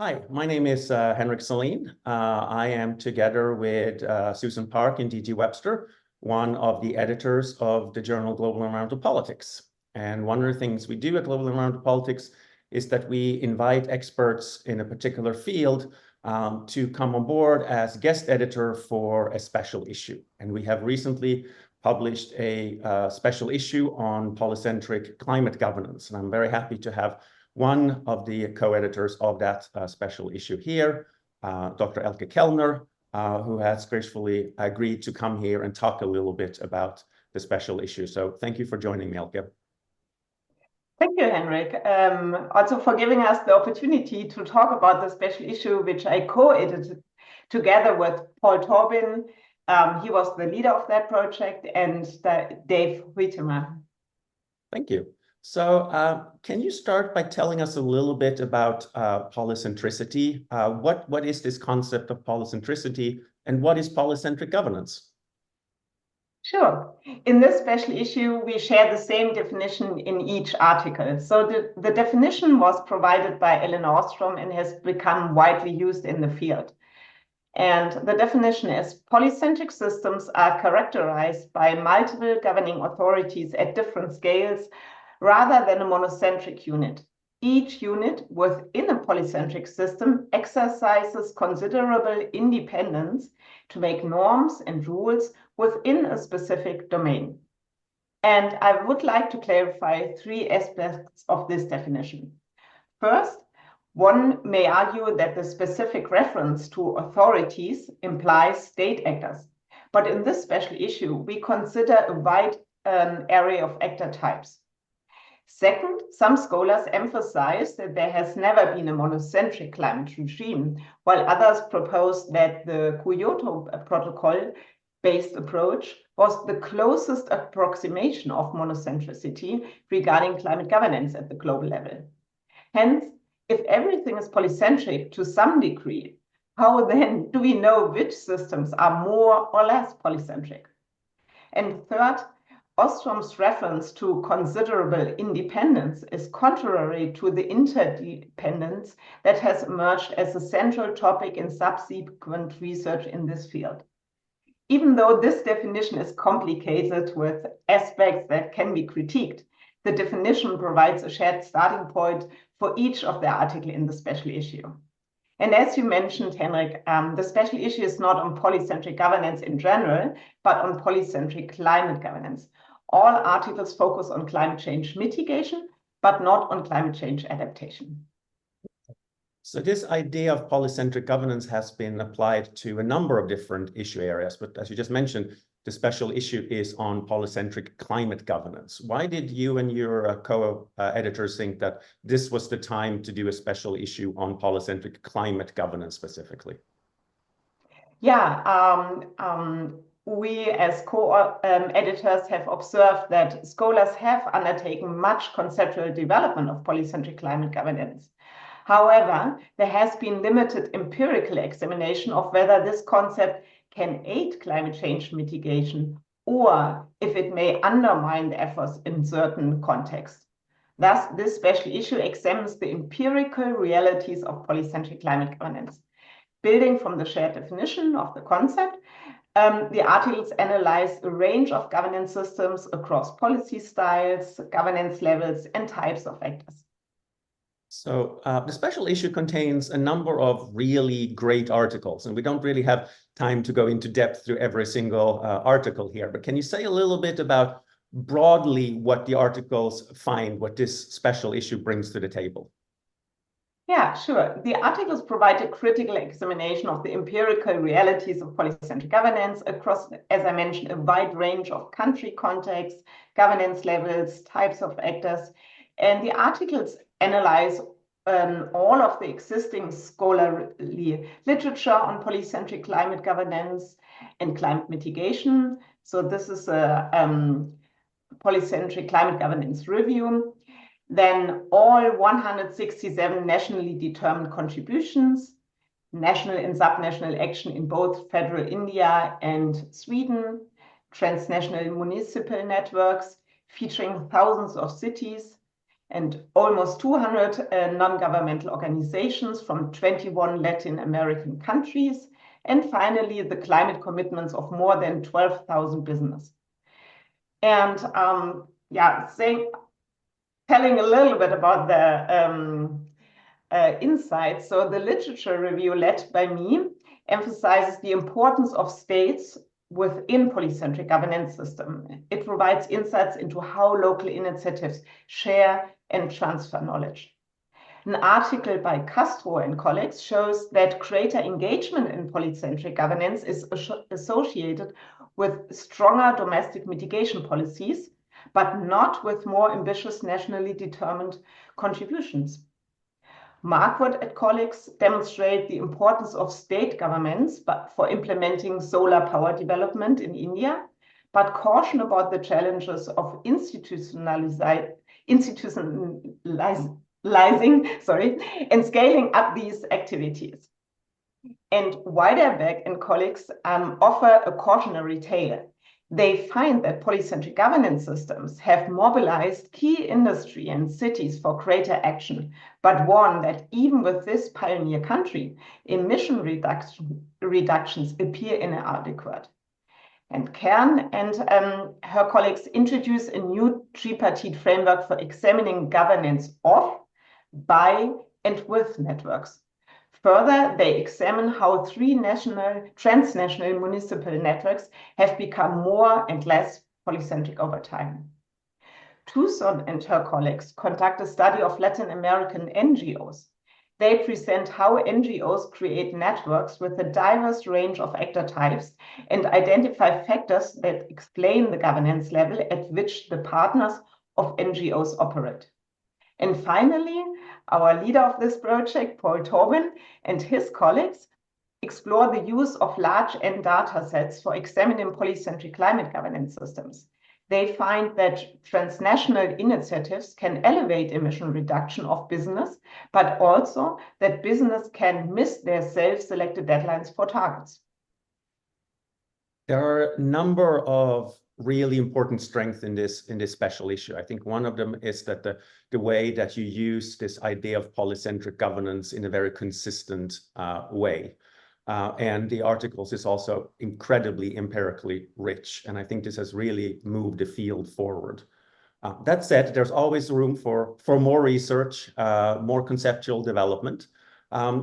Hi, my name is Henrik Selin. I am together with Susan Park and DG Webster, one of the editors of the journal Global Environmental Politics. And one of the things we do at Global Environmental Politics is that we invite experts in a particular field to come on board as guest editor for a special issue. And we have recently published a special issue on polycentric climate governance. And I'm very happy to have one of the co-editors of that special issue here, Dr. Elke Kellner, who has gracefully agreed to come here and talk a little bit about the special issue. So thank you for joining me, Elke. Thank you, Henrik. Also for giving us the opportunity to talk about the special issue, which I co-edited together with Paul Tobin. He was the leader of that project, and Dave Huitema. Thank you. So can you start by telling us a little bit about polycentricity? What is this concept of polycentricity, and what is polycentric governance? Sure. In this special issue, we share the same definition in each article. So the definition was provided by Ellen Ostrom and has become widely used in the field. And the definition is: polycentric systems are characterized by multiple governing authorities at different scales, rather than a monocentric unit. Each unit within a polycentric system exercises considerable independence to make norms and rules within a specific domain. And I would like to clarify three aspects of this definition. First, one may argue that the specific reference to authorities implies state actors. But in this special issue, we consider a wide area of actor types. Second, some scholars emphasize that there has never been a monocentric climate regime, while others propose that the Kyoto Protocol-based approach was the closest approximation of monocentricity regarding climate governance at the global level. Hence, if everything is polycentric to some degree, how then do we know which systems are more or less polycentric? And third, Ostrom's reference to considerable independence is contrary to the interdependence that has emerged as a central topic in subsequent research in this field. Even though this definition is complicated with aspects that can be critiqued, the definition provides a shared starting point for each of the articles in the special issue. And as you mentioned, Henrik, the special issue is not on polycentric governance in general, but on polycentric climate governance. All articles focus on climate change mitigation, but not on climate change adaptation. So this idea of polycentric governance has been applied to a number of different issue areas, but as you just mentioned, the special issue is on polycentric climate governance. Why did you and your co-editors think that this was the time to do a special issue on polycentric climate governance specifically? Yeah, we as co-editors have observed that scholars have undertaken much conceptual development of polycentric climate governance. However, there has been limited empirical examination of whether this concept can aid climate change mitigation or if it may undermine the efforts in certain contexts. Thus, this special issue examines the empirical realities of polycentric climate governance. Building from the shared definition of the concept, the articles analyze a range of governance systems across policy styles, governance levels, and types of actors. So the special issue contains a number of really great articles, and we don't really have time to go into depth through every single article here. But can you say a little bit about broadly what the articles find, what this special issue brings to the table? Yeah, sure. The articles provide a critical examination of the empirical realities of polycentric governance across, as I mentioned, a wide range of country contexts, governance levels, types of actors. And the articles analyze all of the existing scholarly literature on polycentric climate governance and climate mitigation. So this is a polycentric climate governance review. Then all 167 nationally determined contributions, national and subnational action in both federal India and Sweden, transnational municipal networks featuring thousands of cities, and almost 200 non-governmental organizations from 21 Latin American countries, and finally, the climate commitments of more than 12,000 businesses. And telling a little bit about the insights. So the literature review led by me emphasizes the importance of states within polycentric governance system. It provides insights into how local initiatives share and transfer knowledge. An article by Castro and colleagues shows that greater engagement in polycentric governance is associated with stronger domestic mitigation policies, but not with more ambitious nationally determined contributions. Marquardt and colleagues demonstrate the importance of state governments for implementing solar power development in India, but caution about the challenges of institutionalizing and scaling up these activities. And Weiderbeck and colleagues offer a cautionary tale. They find that polycentric governance systems have mobilized key industry and cities for greater action, but warn that even with this pioneer country, emission reductions appear inadequate. And Kern and her colleagues introduce a new tripartite framework for examining governance of, by, and with networks. Further, they examine how three transnational municipal networks have become more and less polycentric over time. Tucson and her colleagues conduct a study of Latin American NGOs. They present how NGOs create networks with a diverse range of actor types and identify factors that explain the governance level at which the partners of NGOs operate. And finally, our leader of this project, Paul Tobin, and his colleagues explore the use of large N data sets for examining polycentric climate governance systems. They find that transnational initiatives can elevate emission reduction of business, but also that business can miss their self-selected deadlines for targets. There are a number of really important strengths in this special issue. I think one of them is that the way that you use this idea of polycentric governance in a very consistent way. And the articles is also incredibly empirically rich. And I think this has really moved the field forward. That said, there's always room for more research, more conceptual development.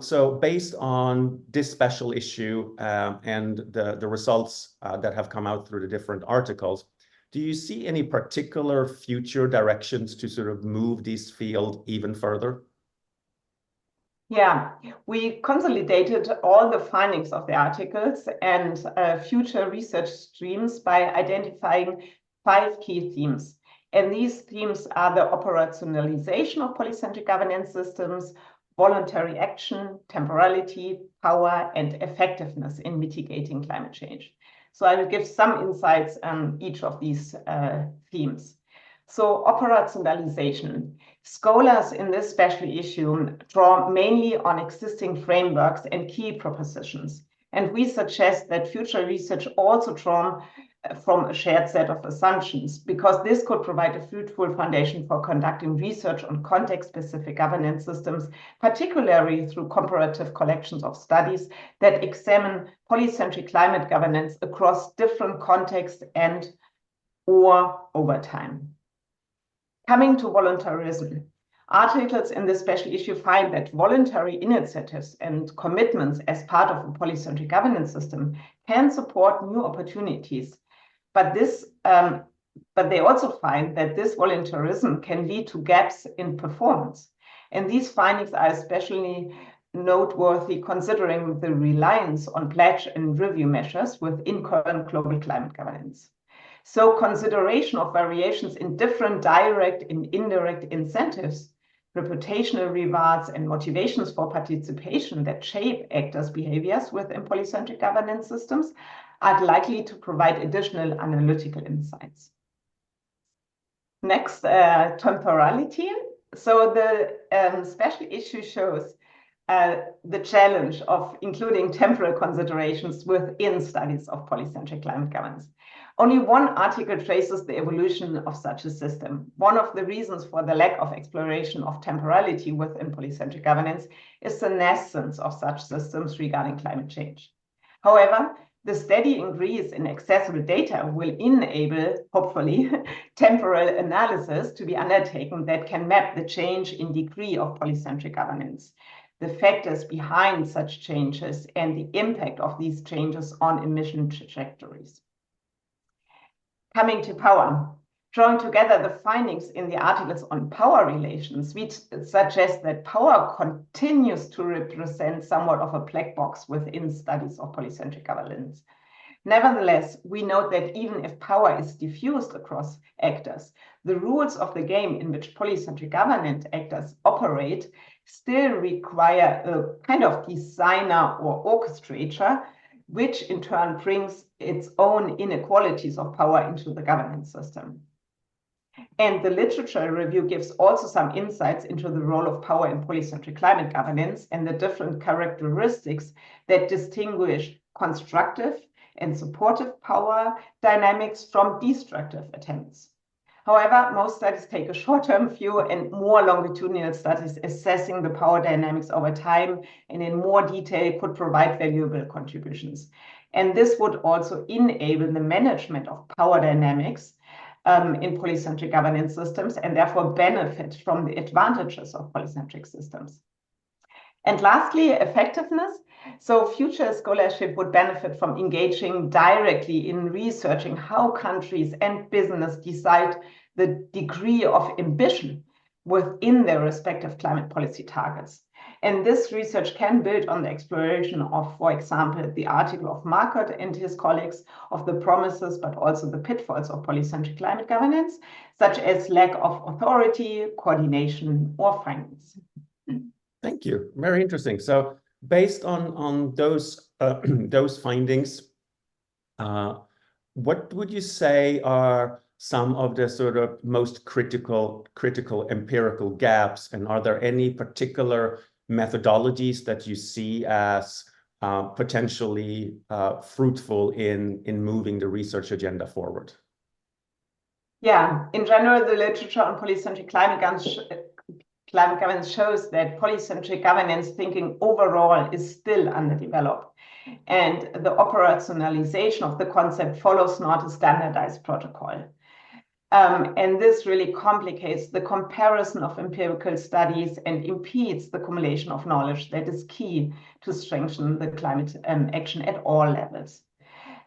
So based on this special issue and the results that have come out through the different articles, do you see any particular future directions to sort of move this field even further? Yeah, we consolidated all the findings of the articles and future research streams by identifying 5 key themes. And these themes are the operationalization of polycentric governance systems, voluntary action, temporality, power, and effectiveness in mitigating climate change. So I will give some insights on each of these themes. So operationalization. Scholars in this special issue draw mainly on existing frameworks and key propositions. And we suggest that future research also draw from a shared set of assumptions, because this could provide a fruitful foundation for conducting research on context-specific governance systems, particularly through comparative collections of studies that examine polycentric climate governance across different contexts and/or over time. Coming to voluntarism, articles in this special issue find that voluntary initiatives and commitments as part of a polycentric governance system can support new opportunities. But they also find that this voluntarism can lead to gaps in performance. And these findings are especially noteworthy considering the reliance on pledge and review measures within current global climate governance. So consideration of variations in different direct and indirect incentives, reputational rewards, and motivations for participation that shape actors' behaviors within polycentric governance systems are likely to provide additional analytical insights. Next, temporality. So the special issue shows the challenge of including temporal considerations within studies of polycentric climate governance. Only one article traces the evolution of such a system. One of the reasons for the lack of exploration of temporality within polycentric governance is the nascence of such systems regarding climate change. However, the steady increase in accessible data will enable, hopefully, temporal analysis to be undertaken that can map the change in degree of polycentric governance, the factors behind such changes, and the impact of these changes on emission trajectories. Coming to power, drawing together the findings in the articles on power relations, we suggest that power continues to represent somewhat of a black box within studies of polycentric governance. Nevertheless, we note that even if power is diffused across actors, the rules of the game in which polycentric governance actors operate still require a kind of designer or orchestrator, which in turn brings its own inequalities of power into the governance system. And the literature review gives also some insights into the role of power in polycentric climate governance and the different characteristics that distinguish constructive and supportive power dynamics from destructive attempts. However, most studies take a short-term view, and more longitudinal studies assessing the power dynamics over time and in more detail could provide valuable contributions. And this would also enable the management of power dynamics in polycentric governance systems, and therefore benefit from the advantages of polycentric systems. And lastly, effectiveness. So future scholarship would benefit from engaging directly in researching how countries and business decide the degree of ambition within their respective climate policy targets. And this research can build on the exploration of, for example, the article of Markert and his colleagues of the promises, but also the pitfalls of polycentric climate governance, such as lack of authority, coordination, or finance. Thank you. Very interesting. So based on those those findings, what would you say are some of the sort of most critical empirical gaps, and are there any particular methodologies that you see as potentially fruitful in moving the research agenda forward? Yeah, in general, the literature on polycentric climate governance shows that polycentric governance thinking overall is still underdeveloped, and the operationalization of the concept follows not a standardized protocol. And this really complicates the comparison of empirical studies and impedes the accumulation of knowledge that is key to strengthen the climate action at all levels.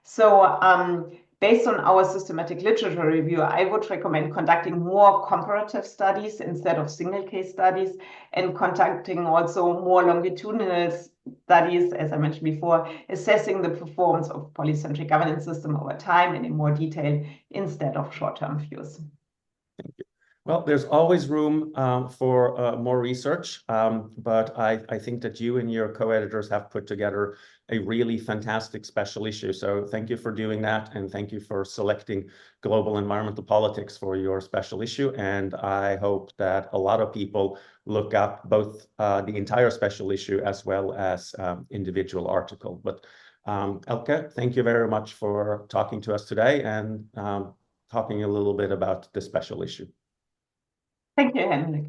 So based on our systematic literature review, I would recommend conducting more comparative studies instead of single case studies, and conducting also more longitudinal studies, as I mentioned before, assessing the performance of polycentric governance system over time and in more detail instead of short-term views. Thank you. Well, there's always room for more research, but I think that you and your co-editors have put together a really fantastic special issue. So thank you for doing that, and thank you for selecting Global Environmental Politics for your special issue. And I hope that a lot of people look up both the entire special issue as well as individual article. But Elke, thank you very much for talking to us today and talking a little bit about the special issue. Thank you, Henrik.